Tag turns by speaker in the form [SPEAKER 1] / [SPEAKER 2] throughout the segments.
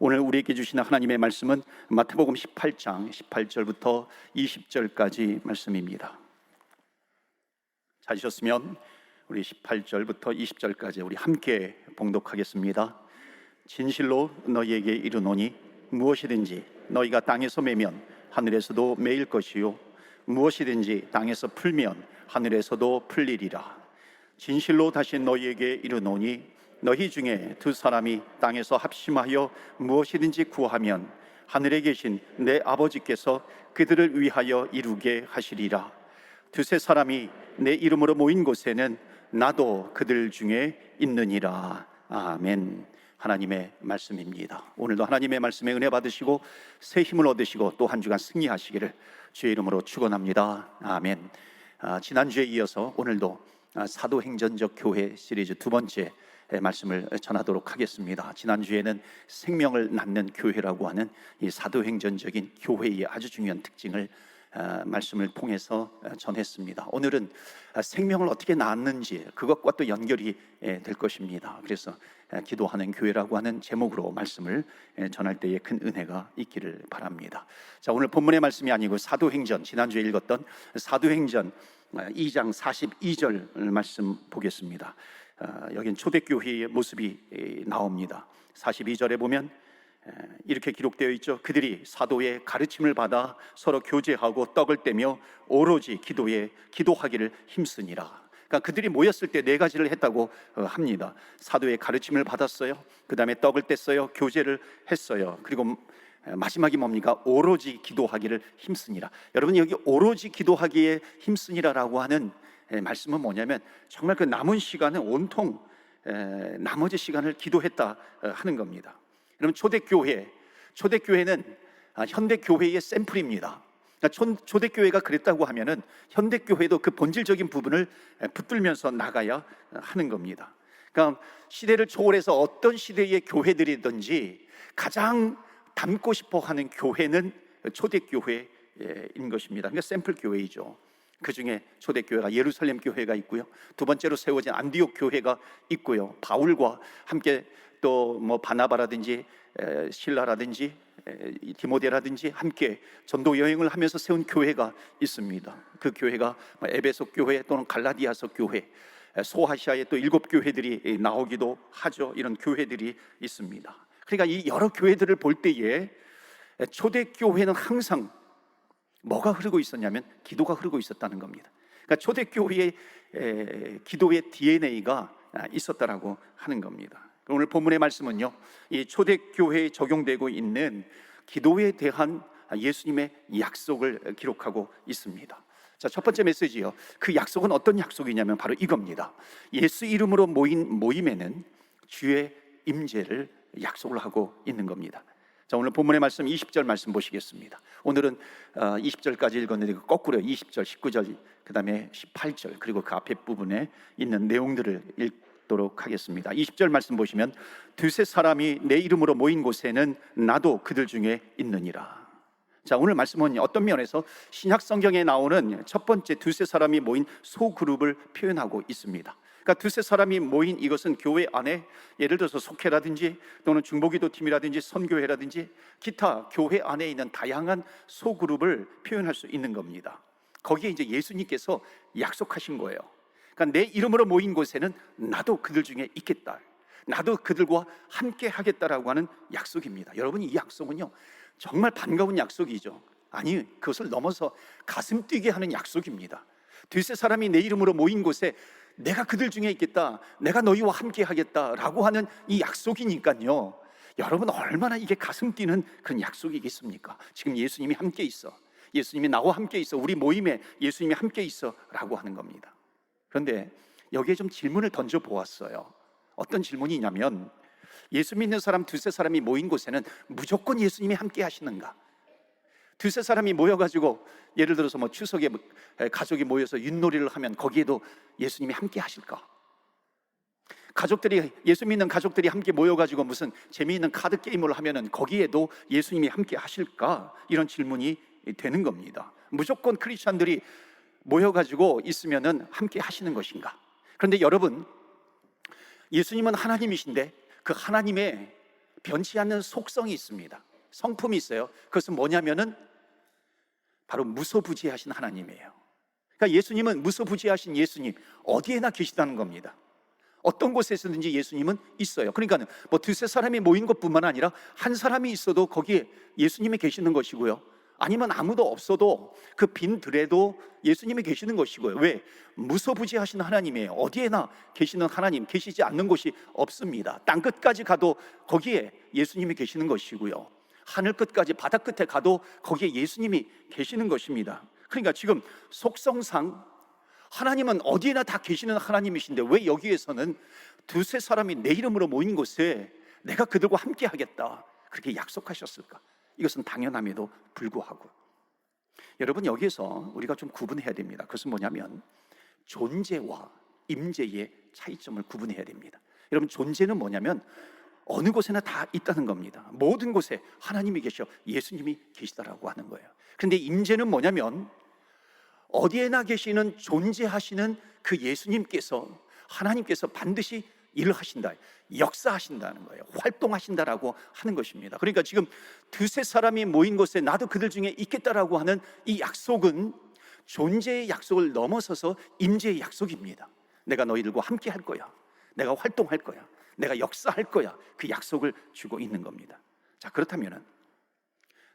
[SPEAKER 1] 오늘 우리에게 주시는 하나님의 말씀은 마태복음 18장 18절부터 20절까지 말씀입니다. 찾으셨으면 우리 18절부터 20절까지 우리 함께 봉독하겠습니다. 진실로 너희에게 이르노니 무엇이든지 너희가 땅에서 매면 하늘에서도 매일 것이요 무엇이든지 땅에서 풀면 하늘에서도 풀리리라. 진실로 다시 너희에게 이르노니 너희 중에 두 사람이 땅에서 합심하여 무엇이든지 구하면 하늘에 계신 내 아버지께서 그들을 위하여 이루게 하시리라. 두세 사람이 내 이름으로 모인 곳에는 나도 그들 중에 있느니라. 아멘. 하나님의 말씀입니다. 오늘도 하나님의 말씀에 은혜 받으시고 새 힘을 얻으시고 또 한 주간 승리하시기를 주의 이름으로 축원합니다. 아멘. 지난주에 이어서 오늘도 사도행전적 교회 시리즈 두 번째 말씀을 전하도록 하겠습니다. 지난주에는 생명을 낳는 교회라고 하는 이 사도행전적인 교회의 아주 중요한 특징을 말씀을 통해서 전했습니다. 오늘은 생명을 어떻게 낳았는지 그것과 또 연결이 될 것입니다. 그래서 기도하는 교회라고 하는 제목으로 말씀을 전할 때에 큰 은혜가 있기를 바랍니다. 자, 오늘 본문의 말씀이 아니고 사도행전, 지난주에 읽었던 사도행전 2장 42절 말씀 보겠습니다. 여긴 초대교회의 모습이 나옵니다. 42절에 보면 이렇게 기록되어 있죠. 그들이 사도의 가르침을 받아 서로 교제하고 떡을 떼며 오로지 기도하기를 힘쓰니라. 그러니까 그들이 모였을 때 네 가지를 했다고 합니다. 사도의 가르침을 받았어요. 그 다음에 떡을 뗐어요. 교제를 했어요. 그리고 마지막이 뭡니까? 오로지 기도하기를 힘쓰니라. 여러분, 여기 오로지 기도하기에 힘쓰니라라고 하는 말씀은 뭐냐면 정말 그 남은 시간은 온통 나머지 시간을 기도했다 하는 겁니다. 여러분, 초대교회는 현대교회의 샘플입니다. 그러니까 초대교회가 그랬다고 하면은 현대교회도 그 본질적인 부분을 붙들면서 나가야 하는 겁니다. 그러니까 시대를 초월해서 어떤 시대의 교회들이든지 가장 닮고 싶어 하는 교회는 초대교회인 것입니다. 그러니까 샘플 교회이죠. 그 중에 초대교회가 예루살렘 교회가 있고요. 두 번째로 세워진 안디옥 교회가 있고요. 바울과 함께 또 바나바라든지 실라라든지 디모데라든지 함께 전도 여행을 하면서 세운 교회가 있습니다. 그 교회가 에베소 교회 또는 갈라디아서 교회, 소아시아의 또 7교회들이 나오기도 하죠. 이런 교회들이 있습니다. 그러니까 이 여러 교회들을 볼 때에 초대교회는 항상 뭐가 흐르고 있었냐면 기도가 흐르고 있었다는 겁니다. 그러니까 초대교회의 기도의 DNA가 있었다라고 하는 겁니다. 오늘 본문의 말씀은요, 이 초대교회에 적용되고 있는 기도에 대한 예수님의 약속을 기록하고 있습니다. 자, 첫 번째 메시지요. 그 약속은 어떤 약속이냐면 바로 이겁니다. 예수 이름으로 모인 모임에는 주의 임재를 약속을 하고 있는 겁니다. 자, 오늘 본문의 말씀 20절 말씀 보시겠습니다. 오늘은 20절까지 읽었는데 거꾸로 20절, 19절, 그 다음에 18절 그리고 그 앞에 부분에 있는 내용들을 읽도록 하겠습니다. 20절 말씀 보시면 두세 사람이 내 이름으로 모인 곳에는 나도 그들 중에 있느니라. 자, 오늘 말씀은 어떤 면에서 신약 성경에 나오는 첫 번째 두세 사람이 모인 소그룹을 표현하고 있습니다. 그러니까 두세 사람이 모인 이것은 교회 안에 예를 들어서 속회라든지 또는 중보기도 팀이라든지 선교회라든지 기타 교회 안에 있는 다양한 소그룹을 표현할 수 있는 겁니다. 거기에 이제 예수님께서 약속하신 거예요. 그러니까 내 이름으로 모인 곳에는 나도 그들 중에 있겠다, 나도 그들과 함께 하겠다라고 하는 약속입니다. 여러분, 이 약속은요 정말 반가운 약속이죠. 아니, 그것을 넘어서 가슴 뛰게 하는 약속입니다. 두세 사람이 내 이름으로 모인 곳에 내가 그들 중에 있겠다, 내가 너희와 함께 하겠다라고 하는 이 약속이니까요, 여러분 얼마나 이게 가슴 뛰는 그런 약속이겠습니까? 지금 예수님이 함께 있어, 예수님이 나와 함께 있어, 우리 모임에 예수님이 함께 있어 라고 하는 겁니다. 그런데 여기에 좀 질문을 던져 보았어요. 어떤 질문이냐면, 예수 믿는 사람 두세 사람이 모인 곳에는 무조건 예수님이 함께 하시는가? 두세 사람이 모여가지고 예를 들어서 추석에 가족이 모여서 윷놀이를 하면 거기에도 예수님이 함께 하실까? 가족들이, 예수 믿는 가족들이 함께 모여가지고 무슨 재미있는 카드 게임을 하면은 거기에도 예수님이 함께 하실까? 이런 질문이 되는 겁니다. 무조건 크리스찬들이 모여가지고 있으면은 함께 하시는 것인가? 그런데 여러분, 예수님은 하나님이신데 그 하나님의 변치 않는 속성이 있습니다. 성품이 있어요. 그것은 뭐냐면은 바로 무소부지하신 하나님이에요. 그러니까 예수님은 무소부지하신 예수님, 어디에나 계시다는 겁니다. 어떤 곳에서든지 예수님은 있어요. 그러니까 뭐 두세 사람이 모인 것뿐만 아니라 한 사람이 있어도 거기에 예수님이 계시는 것이고요, 아니면 아무도 없어도 그 빈 들에도 예수님이 계시는 것이고요. 왜? 무소부지하신 하나님이에요. 어디에나 계시는 하나님, 계시지 않는 곳이 없습니다. 땅 끝까지 가도 거기에 예수님이 계시는 것이고요, 하늘 끝까지, 바다 끝에 가도 거기에 예수님이 계시는 것입니다. 그러니까 지금 속성상 하나님은 어디에나 다 계시는 하나님이신데 왜 여기에서는 두세 사람이 내 이름으로 모인 곳에 내가 그들과 함께 하겠다 그렇게 약속하셨을까? 이것은 당연함에도 불구하고 여러분, 여기에서 우리가 좀 구분해야 됩니다. 그것은 뭐냐면 존재와 임재의 차이점을 구분해야 됩니다. 여러분, 존재는 뭐냐면 어느 곳에나 다 있다는 겁니다. 모든 곳에 하나님이 계셔, 예수님이 계시다라고 하는 거예요. 그런데 임재는 뭐냐면 어디에나 계시는 존재하시는 그 예수님께서, 하나님께서 반드시 일을 하신다, 역사하신다는 거예요. 활동하신다라고 하는 것입니다. 그러니까 지금 두세 사람이 모인 곳에 나도 그들 중에 있겠다라고 하는 이 약속은 존재의 약속을 넘어서서 임재의 약속입니다. 내가 너희들과 함께 할 거야, 내가 활동할 거야, 내가 역사할 거야, 그 약속을 주고 있는 겁니다. 자, 그렇다면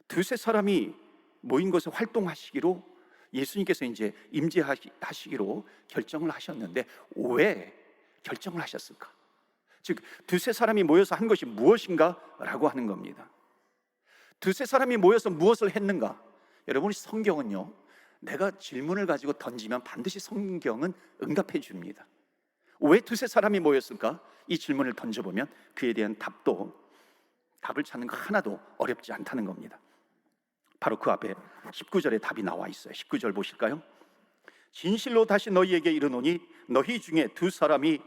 [SPEAKER 1] 두세 사람이 모인 곳에 활동하시기로 예수님께서 이제 임재하시기로 결정을 하셨는데 왜 결정을 하셨을까? 즉 두세 사람이 모여서 한 것이 무엇인가? 라고 하는 겁니다. 두세 사람이 모여서 무엇을 했는가? 여러분, 성경은요, 내가 질문을 가지고 던지면 반드시 성경은 응답해 줍니다. 왜 두세 사람이 모였을까? 이 질문을 던져보면 그에 대한 답을 찾는 거 하나도 어렵지 않다는 겁니다. 바로 그 앞에 19절에 답이 나와 있어요. 19절 보실까요? 진실로 다시 너희에게 이르노니 너희 중에 두 사람이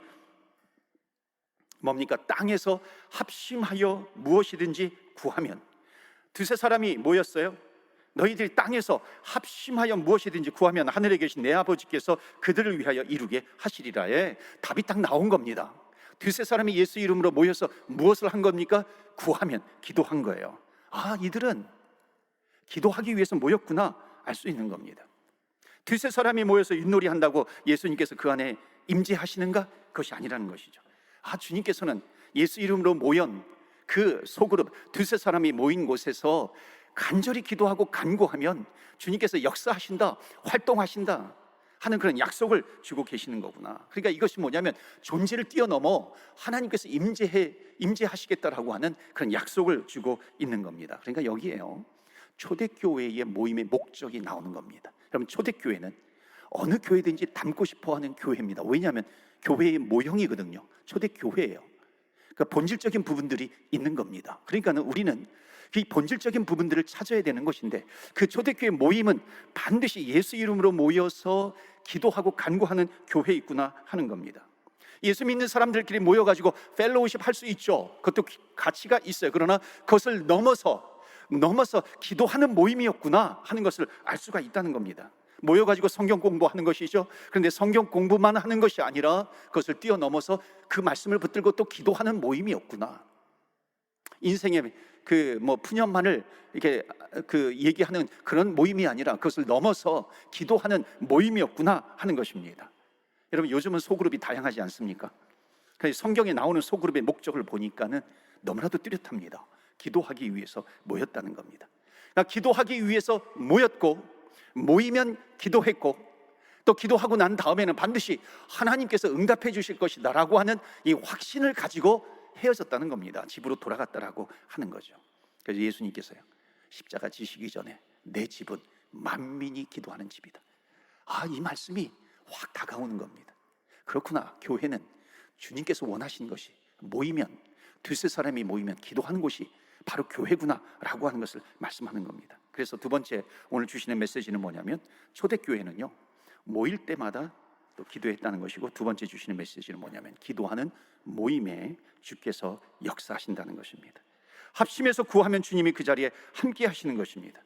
[SPEAKER 1] 뭡니까? 땅에서 합심하여 무엇이든지 구하면. 두세 사람이 모였어요. 너희들이 땅에서 합심하여 무엇이든지 구하면 하늘에 계신 내 아버지께서 그들을 위하여 이루게 하시리라에 답이 딱 나온 겁니다. 두세 사람이 예수 이름으로 모여서 무엇을 한 겁니까? 구하면, 기도한 거예요. 아, 이들은 기도하기 위해서 모였구나 알 수 있는 겁니다. 두세 사람이 모여서 윷놀이 한다고 예수님께서 그 안에 임재하시는가? 그것이 아니라는 것이죠. 아, 주님께서는 예수 이름으로 모연 그 소그룹 두세 사람이 모인 곳에서 간절히 기도하고 간구하면 주님께서 역사하신다, 활동하신다 하는 그런 약속을 주고 계시는 거구나. 그러니까 이것이 뭐냐면 존재를 뛰어넘어 하나님께서 임재하시겠다라고 하는 그런 약속을 주고 있는 겁니다. 그러니까 여기에요, 초대교회의 모임의 목적이 나오는 겁니다. 여러분, 초대교회는 어느 교회든지 닮고 싶어하는 교회입니다. 왜냐하면 교회의 모형이거든요. 초대교회예요. 그러니까 본질적인 부분들이 있는 겁니다. 그러니까 우리는 이 본질적인 부분들을 찾아야 되는 것인데 그 초대교회 모임은 반드시 예수 이름으로 모여서 기도하고 간구하는 교회에 있구나 하는 겁니다. 예수 믿는 사람들끼리 모여가지고 펠로우십 할 수 있죠. 그것도 가치가 있어요. 그러나 그것을 넘어서 기도하는 모임이었구나 하는 것을 알 수가 있다는 겁니다. 모여가지고 성경 공부하는 것이죠. 그런데 성경 공부만 하는 것이 아니라 그것을 뛰어넘어서 그 말씀을 붙들고 또 기도하는 모임이었구나. 인생의 푸념만을 이렇게 얘기하는 그런 모임이 아니라 그것을 넘어서 기도하는 모임이었구나 하는 것입니다. 여러분, 요즘은 소그룹이 다양하지 않습니까? 그래서 성경에 나오는 소그룹의 목적을 보니까는 너무나도 뚜렷합니다. 기도하기 위해서 모였다는 겁니다. 그러니까 기도하기 위해서 모였고, 모이면 기도했고, 또 기도하고 난 다음에는 반드시 하나님께서 응답해 주실 것이다 라고 하는 이 확신을 가지고 헤어졌다는 겁니다. 집으로 돌아갔다라고 하는 거죠. 그래서 예수님께서요, 십자가 지시기 전에 내 집은 만민이 기도하는 집이다. 아, 이 말씀이 확 다가오는 겁니다. 그렇구나, 교회는 주님께서 원하신 것이 모이면, 두세 사람이 모이면 기도하는 곳이 바로 교회구나 라고 하는 것을 말씀하는 겁니다. 그래서 두 번째 오늘 주시는 메시지는 뭐냐면 초대교회는요, 모일 때마다 또 기도했다는 것이고, 두 번째 주시는 메시지는 뭐냐면 기도하는 모임에 주께서 역사하신다는 것입니다. 합심해서 구하면 주님이 그 자리에 함께 하시는 것입니다.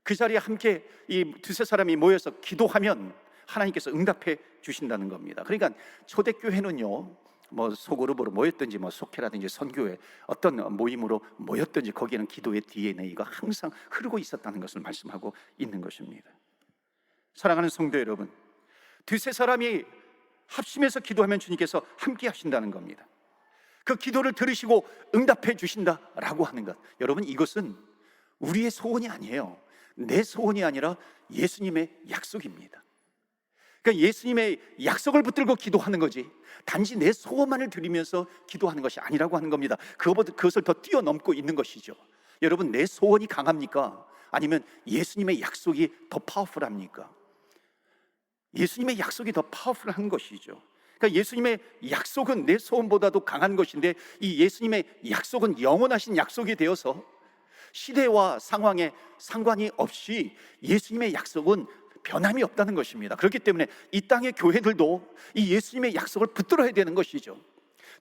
[SPEAKER 1] 그 자리에 함께 이 두세 사람이 모여서 기도하면 하나님께서 응답해 주신다는 겁니다. 그러니까 초대교회는요, 뭐 소그룹으로 모였든지 뭐 속회라든지 선교회 어떤 모임으로 모였든지 거기에는 기도의 DNA가 항상 흐르고 있었다는 것을 말씀하고 있는 것입니다. 사랑하는 성도 여러분, 두세 사람이 합심해서 기도하면 주님께서 함께 하신다는 겁니다. 그 기도를 들으시고 응답해 주신다라고 하는 것, 여러분 이것은 우리의 소원이 아니에요. 내 소원이 아니라 예수님의 약속입니다. 그러니까 예수님의 약속을 붙들고 기도하는 거지, 단지 내 소원만을 드리면서 기도하는 것이 아니라고 하는 겁니다. 그것을 더 뛰어넘고 있는 것이죠. 여러분, 내 소원이 강합니까? 아니면 예수님의 약속이 더 파워풀합니까? 예수님의 약속이 더 파워풀한 것이죠. 그러니까 예수님의 약속은 내 소원보다도 강한 것인데, 이 예수님의 약속은 영원하신 약속이 되어서 시대와 상황에 상관이 없이 예수님의 약속은 변함이 없다는 것입니다. 그렇기 때문에 이 땅의 교회들도 이 예수님의 약속을 붙들어야 되는 것이죠.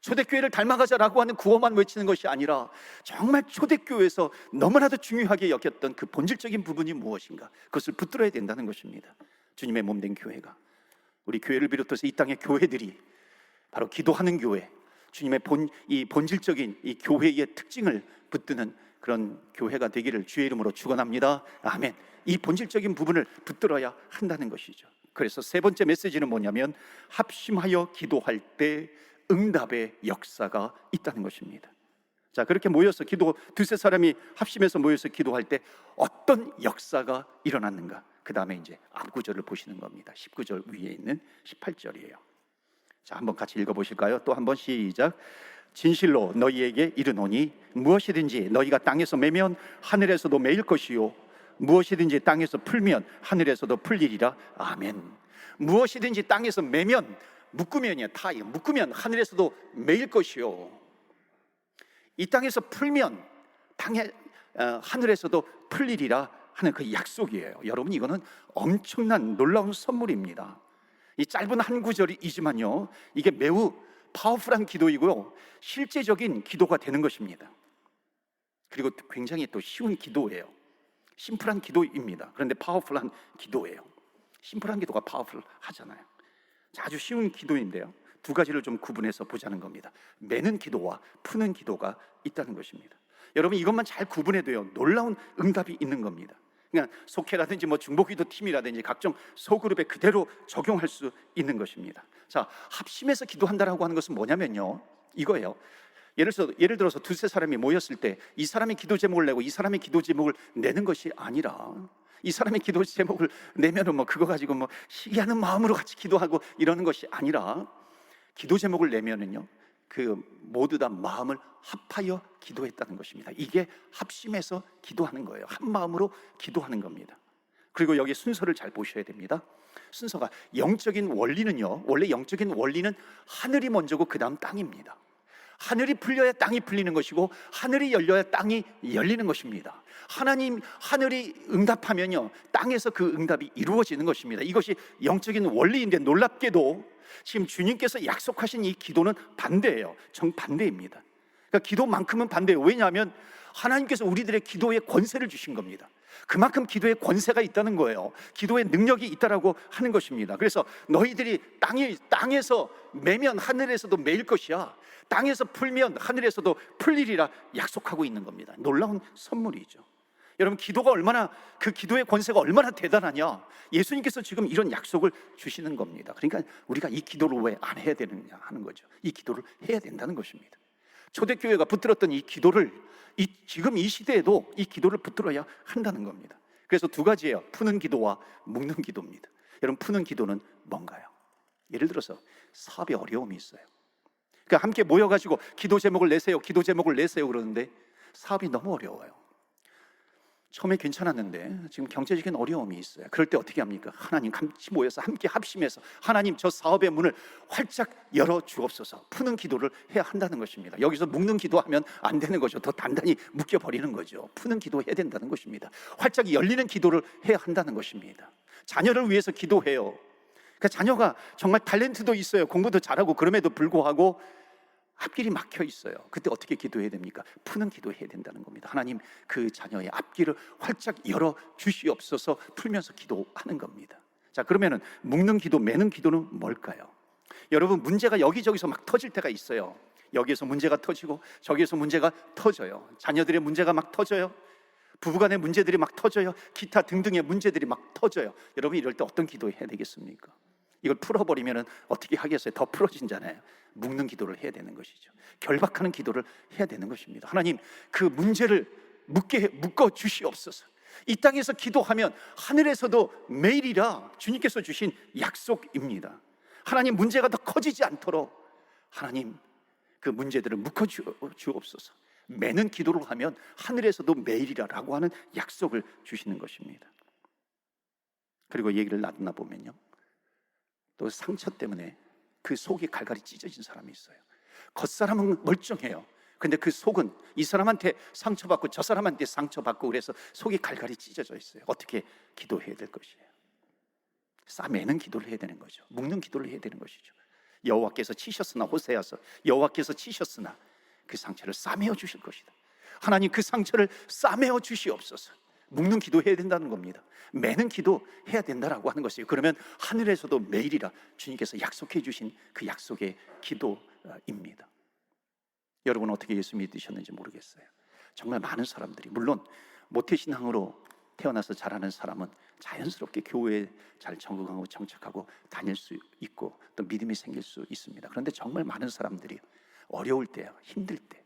[SPEAKER 1] 초대교회를 닮아가자라고 하는 구호만 외치는 것이 아니라 정말 초대교회에서 너무나도 중요하게 여겼던 그 본질적인 부분이 무엇인가, 그것을 붙들어야 된다는 것입니다. 주님의 몸된 교회가, 우리 교회를 비롯해서 이 땅의 교회들이 바로 기도하는 교회, 주님의 본질적인 이 교회의 특징을 붙드는 그런 교회가 되기를 주의 이름으로 축원합니다. 아멘. 이 본질적인 부분을 붙들어야 한다는 것이죠. 그래서 세 번째 메시지는 뭐냐면, 합심하여 기도할 때 응답의 역사가 있다는 것입니다. 자, 그렇게 모여서 두세 사람이 합심해서 모여서 기도할 때 어떤 역사가 일어났는가, 그 다음에 이제 앞구절을 보시는 겁니다. 19절 위에 있는 18절이에요. 자, 한번 같이 읽어보실까요? 또 한번 시작. 진실로 너희에게 이르노니 무엇이든지 너희가 땅에서 매면 하늘에서도 매일 것이요, 무엇이든지 땅에서 풀면 하늘에서도 풀리리라. 아멘. 무엇이든지 땅에서 매면, 묶으면이야, 타이 묶으면 하늘에서도 매일 것이요, 이 땅에서 풀면 하늘에서도 풀리리라 하는 그 약속이에요. 여러분, 이거는 엄청난 놀라운 선물입니다. 이 짧은 한 구절이지만요, 이게 매우 파워풀한 기도이고요, 실제적인 기도가 되는 것입니다. 그리고 굉장히 또 쉬운 기도예요. 심플한 기도입니다. 그런데 파워풀한 기도예요. 심플한 기도가 파워풀하잖아요. 아주 쉬운 기도인데요, 두 가지를 좀 구분해서 보자는 겁니다. 매는 기도와 푸는 기도가 있다는 것입니다. 여러분, 이것만 잘 구분해도요, 놀라운 응답이 있는 겁니다. 그냥 속회라든지 뭐 중보기도 팀이라든지 각종 소그룹에 그대로 적용할 수 있는 것입니다. 자, 합심해서 기도한다라고 하는 것은 뭐냐면요, 이거예요. 예를 들어서 두세 사람이 모였을 때 이 사람이 기도 제목을 내고 이 사람이 기도 제목을 내는 것이 아니라, 이 사람이 기도 제목을 내면은 뭐 그거 가지고 뭐 시기하는 마음으로 같이 기도하고 이러는 것이 아니라, 기도 제목을 내면은요, 그 모두 다 마음을 합하여 기도했다는 것입니다. 이게 합심해서 기도하는 거예요. 한 마음으로 기도하는 겁니다. 그리고 여기 순서를 잘 보셔야 됩니다. 순서가, 영적인 원리는요, 원래 영적인 원리는 하늘이 먼저고 그 다음 땅입니다. 하늘이 풀려야 땅이 풀리는 것이고, 하늘이 열려야 땅이 열리는 것입니다. 하늘이 응답하면요, 땅에서 그 응답이 이루어지는 것입니다. 이것이 영적인 원리인데, 놀랍게도 지금 주님께서 약속하신 이 기도는 반대예요. 정반대입니다. 그러니까 기도만큼은 반대예요. 왜냐하면 하나님께서 우리들의 기도에 권세를 주신 겁니다. 그만큼 기도에 권세가 있다는 거예요. 기도에 능력이 있다라고 하는 것입니다. 그래서 너희들이 땅에서 매면 하늘에서도 매일 것이야, 땅에서 풀면 하늘에서도 풀리리라 약속하고 있는 겁니다. 놀라운 선물이죠. 여러분, 그 기도의 권세가 얼마나 대단하냐, 예수님께서 지금 이런 약속을 주시는 겁니다. 그러니까 우리가 이 기도를 왜 안 해야 되느냐 하는 거죠. 이 기도를 해야 된다는 것입니다. 초대교회가 붙들었던 이 기도를 지금 이 시대에도 이 기도를 붙들어야 한다는 겁니다. 그래서 두 가지예요. 푸는 기도와 묶는 기도입니다. 여러분, 푸는 기도는 뭔가요? 예를 들어서 사업에 어려움이 있어요. 그러니까 함께 모여가지고 기도 제목을 내세요 그러는데 사업이 너무 어려워요. 처음에 괜찮았는데 지금 경제적인 어려움이 있어요. 그럴 때 어떻게 합니까? 하나님, 같이 모여서 함께 합심해서 하나님, 저 사업의 문을 활짝 열어 주옵소서, 푸는 기도를 해야 한다는 것입니다. 여기서 묶는 기도하면 안 되는 거죠. 더 단단히 묶여버리는 거죠. 푸는 기도해야 된다는 것입니다. 활짝 열리는 기도를 해야 한다는 것입니다. 자녀를 위해서 기도해요. 그러니까 자녀가 정말 탤런트도 있어요, 공부도 잘하고, 그럼에도 불구하고 앞길이 막혀 있어요. 그때 어떻게 기도해야 됩니까? 푸는 기도해야 된다는 겁니다. 하나님, 그 자녀의 앞길을 활짝 열어 주시옵소서, 풀면서 기도하는 겁니다. 자, 그러면은 묶는 기도, 매는 기도는 뭘까요? 여러분, 문제가 여기저기서 막 터질 때가 있어요. 여기에서 문제가 터지고 저기에서 문제가 터져요. 자녀들의 문제가 막 터져요. 부부간의 문제들이 막 터져요. 기타 등등의 문제들이 막 터져요. 여러분, 이럴 때 어떤 기도 해야 되겠습니까? 이걸 풀어버리면 어떻게 하겠어요? 더 풀어진잖아요. 묶는 기도를 해야 되는 것이죠. 결박하는 기도를 해야 되는 것입니다. 하나님, 그 문제를 묶어 주시옵소서. 이 땅에서 기도하면 하늘에서도 매일이라 주님께서 주신 약속입니다. 하나님, 문제가 더 커지지 않도록 하나님, 그 문제들을 묶어 주옵소서. 매는 기도를 하면 하늘에서도 매일이라고 하는 약속을 주시는 것입니다. 그리고 얘기를 나누나 보면요, 또 상처 때문에 그 속이 갈갈이 찢어진 사람이 있어요. 겉사람은 멀쩡해요. 근데 그 속은 이 사람한테 상처받고 저 사람한테 상처받고 그래서 속이 갈갈이 찢어져 있어요. 어떻게 기도해야 될 것이에요? 싸매는 기도를 해야 되는 거죠. 묶는 기도를 해야 되는 것이죠. 여호와께서 치셨으나, 호세아서 여호와께서 치셨으나 그 상처를 싸매어 주실 것이다. 하나님, 그 상처를 싸매어 주시옵소서. 묶는 기도해야 된다는 겁니다. 매는 기도 해야 된다라고 하는 것이에요. 그러면 하늘에서도 매일이라 주님께서 약속해 주신 그 약속의 기도입니다. 여러분, 어떻게 예수 믿으셨는지 모르겠어요. 정말 많은 사람들이, 물론 모태신앙으로 태어나서 자라는 사람은 자연스럽게 교회에 잘 적응하고 정착하고 다닐 수 있고 또 믿음이 생길 수 있습니다. 그런데 정말 많은 사람들이 어려울 때, 힘들 때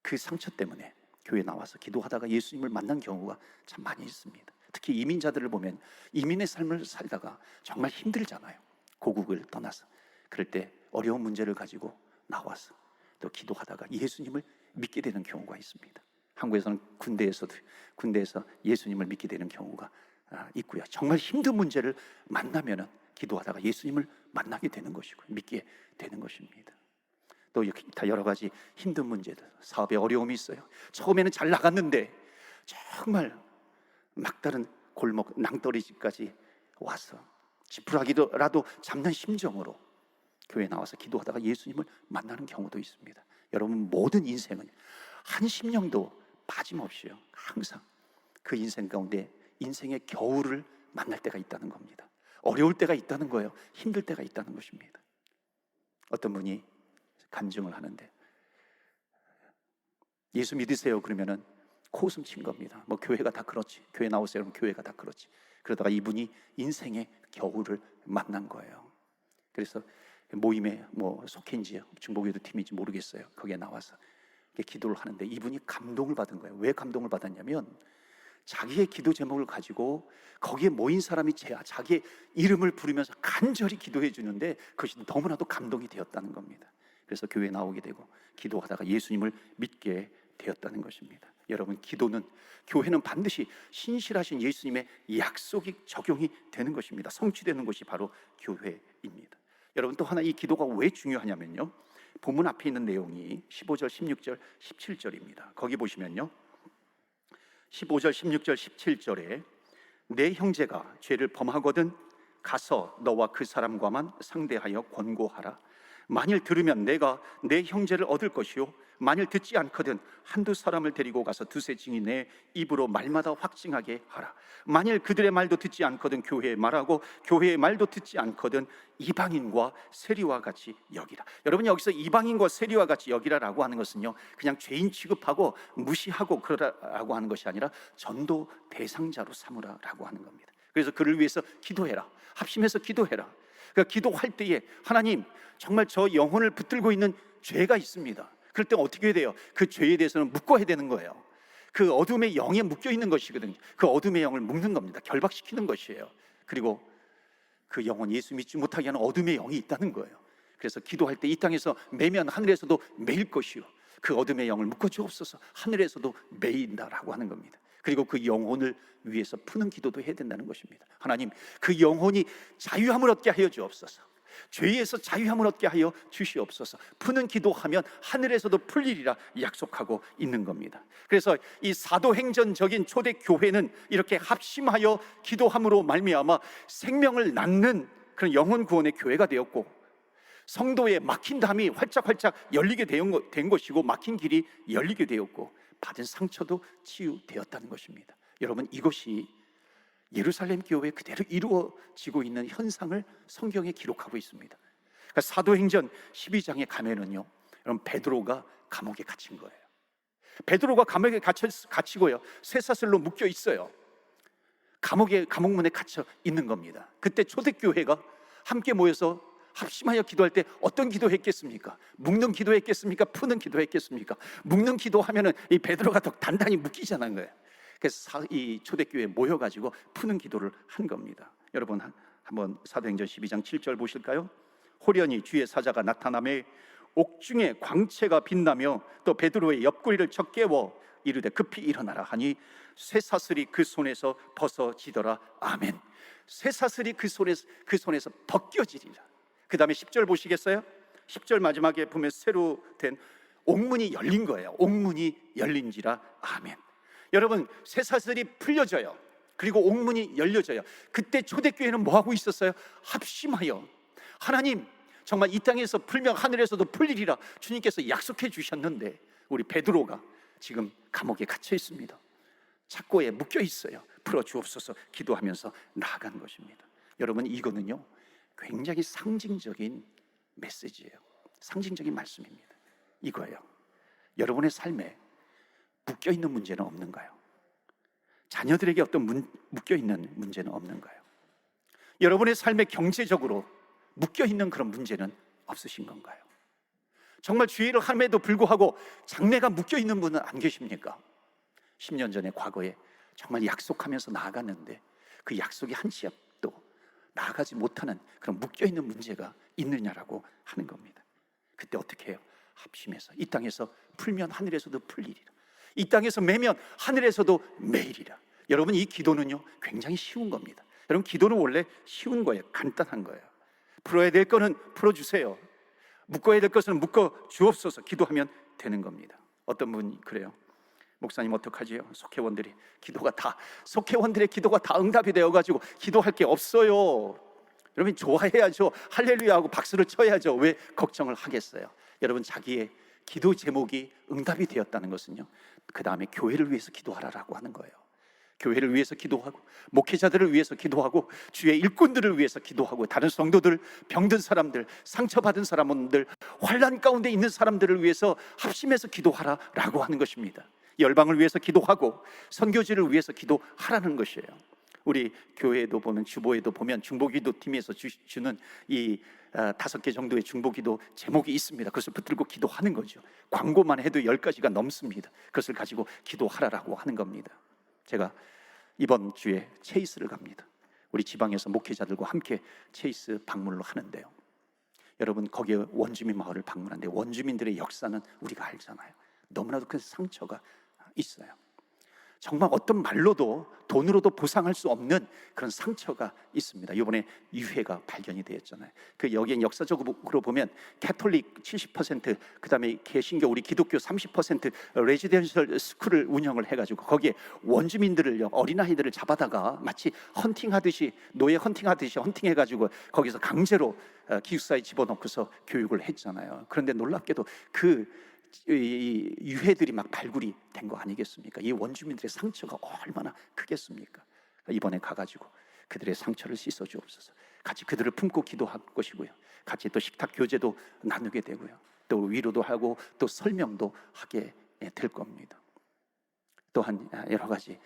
[SPEAKER 1] 그 상처 때문에 교회에 나와서 기도하다가 예수님을 만난 경우가 참 많이 있습니다. 특히 이민자들을 보면 이민의 삶을 살다가 정말 힘들잖아요. 고국을 떠나서. 그럴 때 어려운 문제를 가지고 나와서 또 기도하다가 예수님을 믿게 되는 경우가 있습니다. 한국에서는 군대에서 예수님을 믿게 되는 경우가 있고요. 정말 힘든 문제를 만나면은 기도하다가 예수님을 만나게 되는 것이고 믿게 되는 것입니다. 또 다 여러 가지 힘든 문제들, 사업에 어려움이 있어요. 처음에는 잘 나갔는데 정말 막다른 골목 낭떠러지까지 와서 지푸라기라도 잡는 심정으로 교회에 나와서 기도하다가 예수님을 만나는 경우도 있습니다. 여러분, 모든 인생은 한 심령도 빠짐없이요, 항상 그 인생 가운데 인생의 겨울을 만날 때가 있다는 겁니다. 어려울 때가 있다는 거예요. 힘들 때가 있다는 것입니다. 어떤 분이 간증을 하는데, 예수 믿으세요 그러면은 코웃음 친 겁니다. 뭐 교회가 다 그렇지, 교회 나오세요 그러면 교회가 다 그렇지. 그러다가 이분이 인생의 겨울을 만난 거예요. 그래서 모임에 뭐 속해인지 중보기도 팀인지 모르겠어요. 거기에 나와서 기도를 하는데 이분이 감동을 받은 거예요. 왜 감동을 받았냐면 자기의 기도 제목을 가지고 거기에 모인 사람이 자기의 이름을 부르면서 간절히 기도해 주는데 그것이 너무나도 감동이 되었다는 겁니다. 그래서 교회에 나오게 되고 기도하다가 예수님을 믿게 되었다는 것입니다. 여러분, 교회는 반드시 신실하신 예수님의 약속이 적용이 되는 것입니다. 성취되는 것이 바로 교회입니다. 여러분, 또 하나 이 기도가 왜 중요하냐면요, 본문 앞에 있는 내용이 15절, 16절, 17절입니다. 거기 보시면요, 15절, 16절, 17절에 내 형제가 죄를 범하거든 가서 너와 그 사람과만 상대하여 권고하라. 만일 들으면 내가 내 형제를 얻을 것이요, 만일 듣지 않거든 한두 사람을 데리고 가서 두세 증인 내 입으로 말마다 확증하게 하라. 만일 그들의 말도 듣지 않거든 교회의 말하고 교회의 말도 듣지 않거든 이방인과 세리와 같이 여기라. 여러분, 여기서 이방인과 세리와 같이 여기라라고 하는 것은요, 그냥 죄인 취급하고 무시하고 그러라라고 하는 것이 아니라 전도 대상자로 삼으라라고 하는 겁니다. 그래서 그를 위해서 기도해라. 합심해서 기도해라. 그러니까 기도할 때에 하나님, 정말 저 영혼을 붙들고 있는 죄가 있습니다. 그럴 때 어떻게 해야 돼요? 그 죄에 대해서는 묶어야 되는 거예요. 그 어둠의 영에 묶여 있는 것이거든요. 그 어둠의 영을 묶는 겁니다. 결박시키는 것이에요. 그리고 그 영혼, 예수 믿지 못하게 하는 어둠의 영이 있다는 거예요. 그래서 기도할 때 이 땅에서 매면 하늘에서도 매일 것이요, 그 어둠의 영을 묶어 주옵소서. 하늘에서도 매인다라고 하는 겁니다. 그리고 그 영혼을 위해서 푸는 기도도 해야 된다는 것입니다. 하나님, 그 영혼이 자유함을 얻게 하여 주옵소서. 죄에서 자유함을 얻게 하여 주시옵소서. 푸는 기도하면 하늘에서도 풀리리라 약속하고 있는 겁니다. 그래서 이 사도행전적인 초대 교회는 이렇게 합심하여 기도함으로 말미암아 생명을 낳는 그런 영혼 구원의 교회가 되었고, 성도의 막힌 담이 활짝활짝 열리게 된 것이고, 막힌 길이 열리게 되었고, 받은 상처도 치유되었다는 것입니다. 여러분, 이것이 예루살렘 교회에 그대로 이루어지고 있는 현상을 성경에 기록하고 있습니다. 그러니까 사도행전 12장에 가면은요, 여러분, 베드로가 감옥에 갇힌 거예요. 베드로가 감옥에 갇히고요, 쇠사슬로 묶여 있어요. 감옥문에 갇혀 있는 겁니다. 그때 초대교회가 함께 모여서 합심하여 기도할 때 어떤 기도했겠습니까? 묶는 기도했겠습니까? 푸는 기도했겠습니까? 묶는 기도하면은 이 베드로가 더 단단히 묶이잖아요 거예요. 그래서 이 초대교회에 모여가지고 푸는 기도를 한 겁니다. 여러분, 한번 사도행전 12장 7절 보실까요? 호련히 주의 사자가 나타나매 옥중에 광채가 빛나며 또 베드로의 옆구리를 쳐 깨워 이르되 급히 일어나라 하니 쇠사슬이 그 손에서 벗어지더라. 아멘. 쇠사슬이 그 손에서 벗겨지리라. 그 다음에 10절 보시겠어요? 10절 마지막에 보면 새로 된 옥문이 열린 거예요. 옥문이 열린지라. 아멘. 여러분, 쇠사슬이 풀려져요. 그리고 옥문이 열려져요. 그때 초대교회는 뭐 하고 있었어요? 합심하여, 하나님, 정말 이 땅에서 풀면 하늘에서도 풀리리라 주님께서 약속해 주셨는데 우리 베드로가 지금 감옥에 갇혀 있습니다. 착고에 묶여 있어요. 풀어 주옵소서 기도하면서 나아간 것입니다. 여러분, 이거는요 굉장히 상징적인 메시지예요. 상징적인 말씀입니다. 이거예요. 여러분의 삶에 묶여 있는 문제는 없는가요? 자녀들에게 어떤 묶여 있는 문제는 없는가요? 여러분의 삶에 경제적으로 묶여 있는 그런 문제는 없으신 건가요? 정말 주의를 함에도 불구하고 장래가 묶여 있는 분은 안 계십니까? 10년 전에 과거에 정말 약속하면서 나아갔는데 그 약속이 한 치 앞도 나아가지 못하는 그런 묶여 있는 문제가 있느냐라고 하는 겁니다. 그때 어떻게 해요? 합심해서 이 땅에서 풀면 하늘에서도 풀리리라. 이 땅에서 매면 하늘에서도 매이리라. 여러분, 이 기도는요 굉장히 쉬운 겁니다. 여러분, 기도는 원래 쉬운 거예요. 간단한 거예요. 풀어야 될 거는 풀어주세요. 묶어야 될 것은 묶어 주옵소서 기도하면 되는 겁니다. 어떤 분이 그래요. 목사님 어떡하지요? 속회원들의 기도가 다 응답이 되어가지고 기도할 게 없어요. 여러분, 좋아해야죠. 할렐루야 하고 박수를 쳐야죠. 왜 걱정을 하겠어요? 여러분, 자기의 기도 제목이 응답이 되었다는 것은요, 그 다음에 교회를 위해서 기도하라라고 하는 거예요. 교회를 위해서 기도하고 목회자들을 위해서 기도하고 주의 일꾼들을 위해서 기도하고 다른 성도들, 병든 사람들, 상처받은 사람들, 환난 가운데 있는 사람들을 위해서 합심해서 기도하라라고 하는 것입니다. 열방을 위해서 기도하고 선교지를 위해서 기도하라는 것이에요. 우리 교회에도 보면, 주보에도 보면 중보기도 팀에서 주는 이 5개 정도의 중보기도 제목이 있습니다. 그것을 붙들고 기도하는 거죠. 광고만 해도 10가지가 넘습니다. 그것을 가지고 기도하라라고 하는 겁니다. 제가 이번 주에 체이스를 갑니다. 우리 지방에서 목회자들과 함께 체이스 방문을 하는데요, 여러분, 거기에 원주민 마을을 방문하는데 원주민들의 역사는 우리가 알잖아요. 너무나도 큰 상처가 있어요. 정말 어떤 말로도 돈으로도 보상할 수 없는 그런 상처가 있습니다. 이번에 유해가 발견이 되었잖아요. 그 여기엔 역사적으로 보면 캐톨릭 70%, 그다음에 개신교 우리 기독교 30% 레지던셜 스쿨을 운영을 해가지고 거기에 원주민들을, 어린아이들을 잡아다가 마치 헌팅하듯이, 노예 헌팅하듯이 헌팅해가지고 거기서 강제로 기숙사에 집어넣고서 교육을 했잖아요. 그런데 놀랍게도 이 유해들이 막 발굴이 된 거 아니겠습니까? 이 원주민들의 상처가 얼마나 크겠습니까? 이번에 가가지고 그들의 상처를 씻어 주옵소서. 같이 그들을 품고 기도할 것이고요, 같이 또 식탁 교제도 나누게 되고요, 또 위로도 하고 또 설명도 하게 될 겁니다. 또한 여러 가지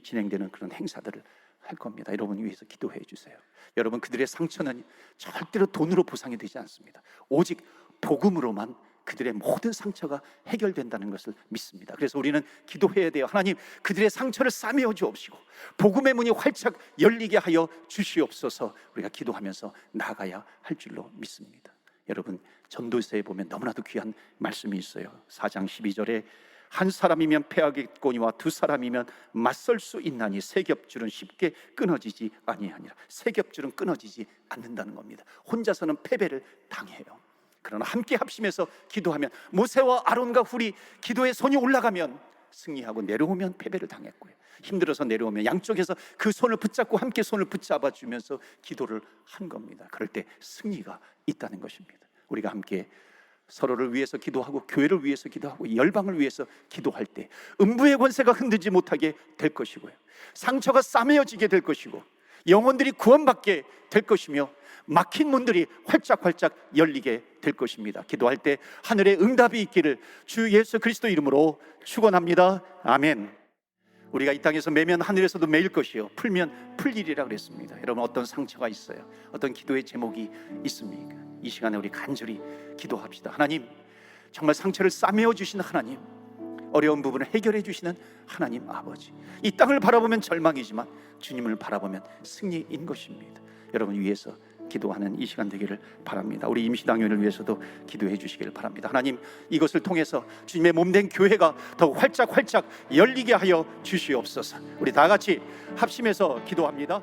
[SPEAKER 1] 진행되는 그런 행사들을 할 겁니다. 여러분 위해서 기도해 주세요. 여러분, 그들의 상처는 절대로 돈으로 보상이 되지 않습니다. 오직 복음으로만 그들의 모든 상처가 해결된다는 것을 믿습니다. 그래서 우리는 기도해야 돼요. 하나님, 그들의 상처를 싸매어 주옵시고 복음의 문이 활짝 열리게 하여 주시옵소서. 우리가 기도하면서 나아가야 할 줄로 믿습니다. 여러분, 전도서에 보면 너무나도 귀한 말씀이 있어요. 4장 12절에 한 사람이면 패하겠거니와 두 사람이면 맞설 수 있나니 세 겹줄은 쉽게 끊어지지 아니하니라. 세 겹줄은 끊어지지 않는다는 겁니다. 혼자서는 패배를 당해요. 그러나 함께 합심해서 기도하면, 모세와 아론과 훌이 기도에 손이 올라가면 승리하고 내려오면 패배를 당했고요, 힘들어서 내려오면 양쪽에서 그 손을 붙잡고 함께 손을 붙잡아 주면서 기도를 한 겁니다. 그럴 때 승리가 있다는 것입니다. 우리가 함께 서로를 위해서 기도하고 교회를 위해서 기도하고 열방을 위해서 기도할 때 음부의 권세가 흔들지 못하게 될 것이고요, 상처가 싸매어지게 될 것이고, 영혼들이 구원받게 될 것이며, 막힌 문들이 활짝활짝 열리게 될 것입니다. 기도할 때 하늘의 응답이 있기를 주 예수 그리스도 이름으로 축원합니다. 아멘. 우리가 이 땅에서 매면 하늘에서도 매일 것이요 풀면 풀리리라 그랬습니다. 여러분, 어떤 상처가 있어요? 어떤 기도의 제목이 있습니까? 이 시간에 우리 간절히 기도합시다. 하나님, 정말 상처를 싸매어 주시는 하나님, 어려운 부분을 해결해 주시는 하나님 아버지, 이 땅을 바라보면 절망이지만 주님을 바라보면 승리인 것입니다. 여러분 위해서 기도하는 이 시간 되기를 바랍니다. 우리 임시당회를 위해서도 기도해 주시기를 바랍니다. 하나님, 이것을 통해서 주님의 몸된 교회가 더욱 활짝활짝 열리게 하여 주시옵소서. 우리 다 같이 합심해서 기도합니다.